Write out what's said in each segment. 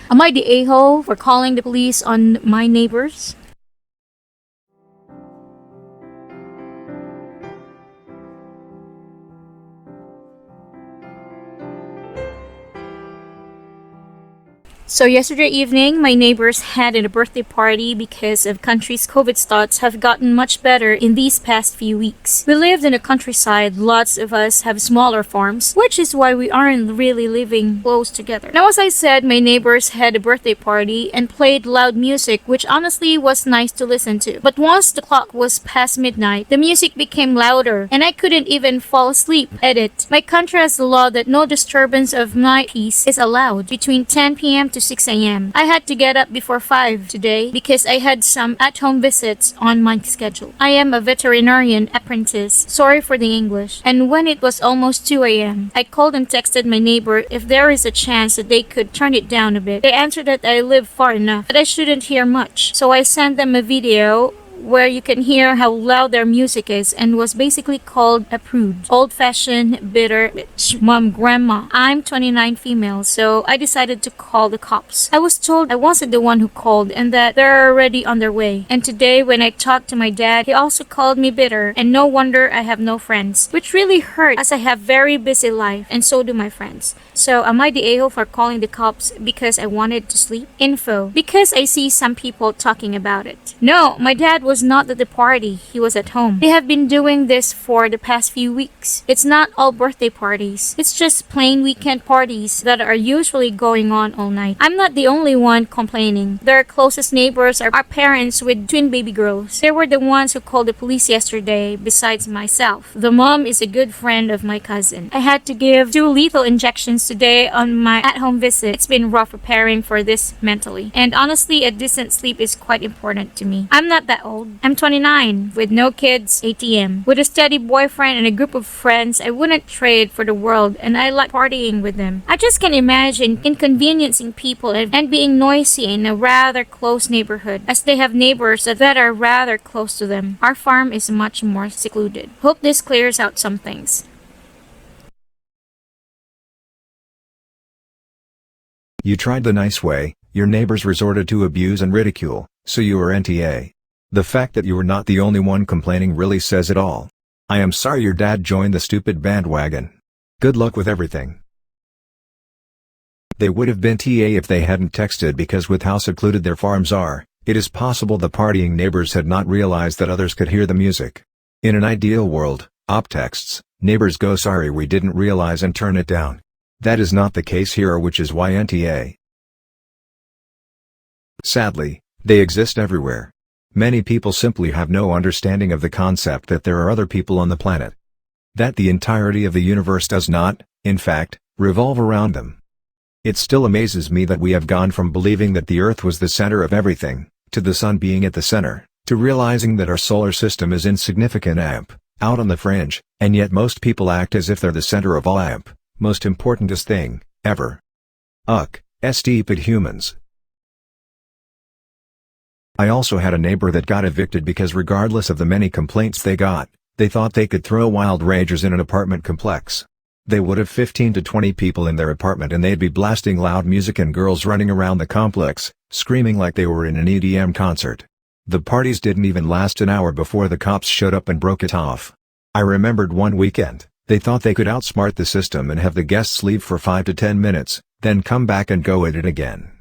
Am I the a-hole for calling the police on my neighbors? So yesterday evening, my neighbors had a birthday party because of country's COVID stats have gotten much better in these past few weeks. We lived in the countryside, lots of us have smaller farms, which is why we aren't really living close together. Now, as I said, my neighbors had a birthday party and played loud music, which honestly was nice to listen to. But once the clock was past midnight, the music became louder and I couldn't even fall asleep. Edit. My country has a law that no disturbance of night peace is allowed between 10 p.m. to 6 a.m. I had to get up before 5 today because I had some at-home visits on my schedule. I am a veterinarian apprentice. Sorry for the English. And when it was almost 2 a.m., I called and texted my neighbor if there is a chance that they could turn it down a bit. They answered that I live far enough, but I shouldn't hear much. So I sent them a video where you can hear how loud their music is and was basically called a prude. Old-fashioned, bitter bitch. Mom, grandma. I'm 29 female, so I decided to call the cops. I was told I wasn't the one who called and that they're already on their way. And today when I talked to my dad, he also called me bitter and no wonder I have no friends. Which really hurt as I have very busy life and so do my friends. So am I the a-hole for calling the cops because I wanted to sleep? Info. Because I see some people talking about it. No, my dad was not at the party, he was at home. They have been doing this for the past few weeks. It's not all birthday parties. It's just plain weekend parties that are usually going on all night. I'm not the only one complaining. Their closest neighbors are our parents with twin baby girls. They were the ones who called the police yesterday besides myself. The mom is a good friend of my cousin. I had to give 2 lethal injections today on my at-home visit. It's been rough preparing for this mentally. And honestly, a decent sleep is quite important to me. I'm not that old. I'm 29, with no kids, ATM. With a steady boyfriend and a group of friends I wouldn't trade for the world and I like partying with them. I just can't imagine inconveniencing people and being noisy in a rather close neighborhood as they have neighbors that are rather close to them. Our farm is much more secluded. Hope this clears out some things. You tried the nice way, your neighbors resorted to abuse and ridicule, so you were NTA. The fact that you were not the only one complaining really says it all. I am sorry your dad joined the stupid bandwagon. Good luck with everything. They would have been TA if they hadn't texted because with how secluded their farms are, it is possible the partying neighbors had not realized that others could hear the music. In an ideal world, op texts, neighbors go sorry we didn't realize and turn it down. That is not the case here, which is why NTA. Sadly, they exist everywhere. Many people simply have no understanding of the concept that there are other people on the planet. That the entirety of the universe does not, in fact, revolve around them. It still amazes me that we have gone from believing that the Earth was the center of everything, to the Sun being at the center, to realizing that our solar system is insignificant out on the fringe, and yet most people act as if they're the center of all most importantest thing, ever. Stupid humans. I also had a neighbor that got evicted because regardless of the many complaints they got, they thought they could throw wild ragers in an apartment complex. They would have 15 to 20 people in their apartment and they'd be blasting loud music and girls running around the complex, screaming like they were in an EDM concert. The parties didn't even last an hour before the cops showed up and broke it off. I remembered one weekend, they thought they could outsmart the system and have the guests leave for 5 to 10 minutes, then come back and go at it again.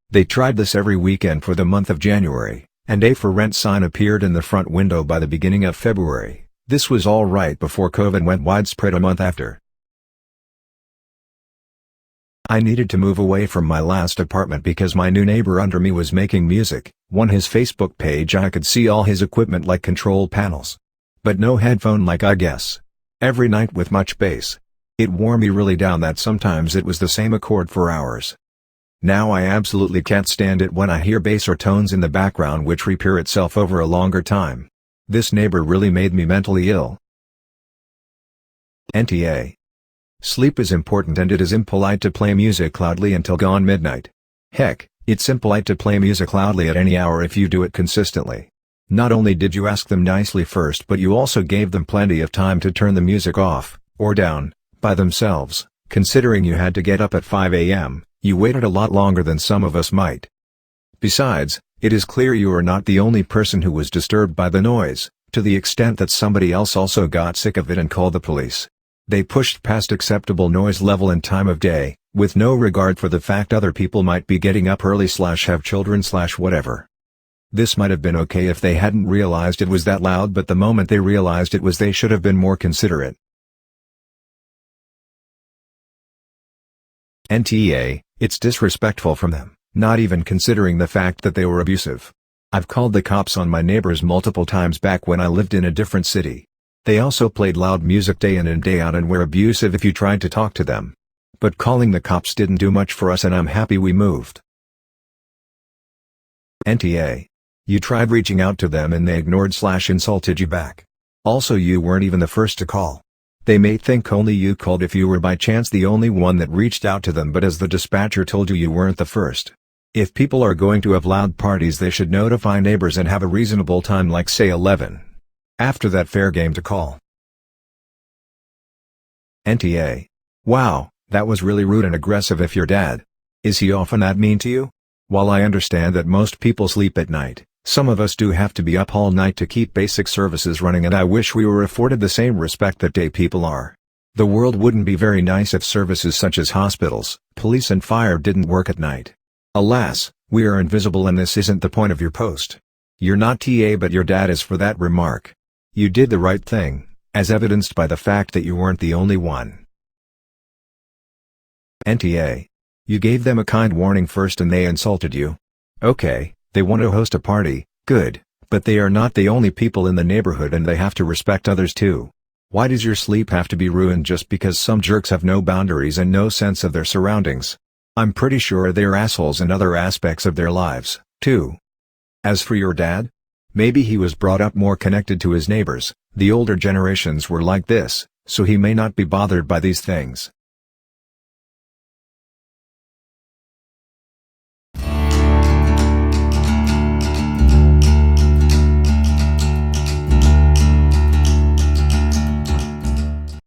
They tried this every weekend for the month of January, and a for rent sign appeared in the front window by the beginning of February. This was all right before COVID went widespread a month after. I needed to move away from my last apartment because my new neighbor under me was making music. On his Facebook page I could see all his equipment like control panels. But no headphone like I guess. Every night with much bass. It wore me really down that sometimes it was the same accord for hours. Now I absolutely can't stand it when I hear bass or tones in the background which repeat itself over a longer time. This neighbor really made me mentally ill. NTA. Sleep is important and it is impolite to play music loudly until gone midnight. Heck, it's impolite to play music loudly at any hour if you do it consistently. Not only did you ask them nicely first but you also gave them plenty of time to turn the music off, or down, by themselves. Considering you had to get up at 5 a.m., You waited a lot longer than some of us might. Besides, it is clear you are not the only person who was disturbed by the noise, to the extent that somebody else also got sick of it and called the police. They pushed past acceptable noise level and time of day, with no regard for the fact other people might be getting up early / have children / whatever. This might have been okay if they hadn't realized it was that loud, but the moment they realized it was, they should have been more considerate. NTA, it's disrespectful from them, not even considering the fact that they were abusive. I've called the cops on my neighbors multiple times back when I lived in a different city. They also played loud music day in and day out and were abusive if you tried to talk to them. But calling the cops didn't do much for us, and I'm happy we moved. NTA. You tried reaching out to them and they ignored / insulted you back. Also, you weren't even the first to call. They may think only you called if you were by chance the only one that reached out to them, but as the dispatcher told you, you weren't the first. If people are going to have loud parties, they should notify neighbors and have a reasonable time, like say 11. After that, fair game to call. NTA. Wow, that was really rude and aggressive. If your dad, is he often that mean to you? While I understand that most people sleep at night, some of us do have to be up all night to keep basic services running, and I wish we were afforded the same respect that day people are. The world wouldn't be very nice if services such as hospitals, police and fire didn't work at night. Alas, we are invisible, and this isn't the point of your post. You're not TA, but your dad is. For that remark, you did the right thing, as evidenced by the fact that you weren't the only one. NTA. You gave them a kind warning first and they insulted you. Okay, they want to host a party, good, but they are not the only people in the neighborhood and they have to respect others too. Why does your sleep have to be ruined just because some jerks have no boundaries and no sense of their surroundings? I'm pretty sure they're assholes in other aspects of their lives, too. As for your dad? Maybe he was brought up more connected to his neighbors. The older generations were like this, so he may not be bothered by these things.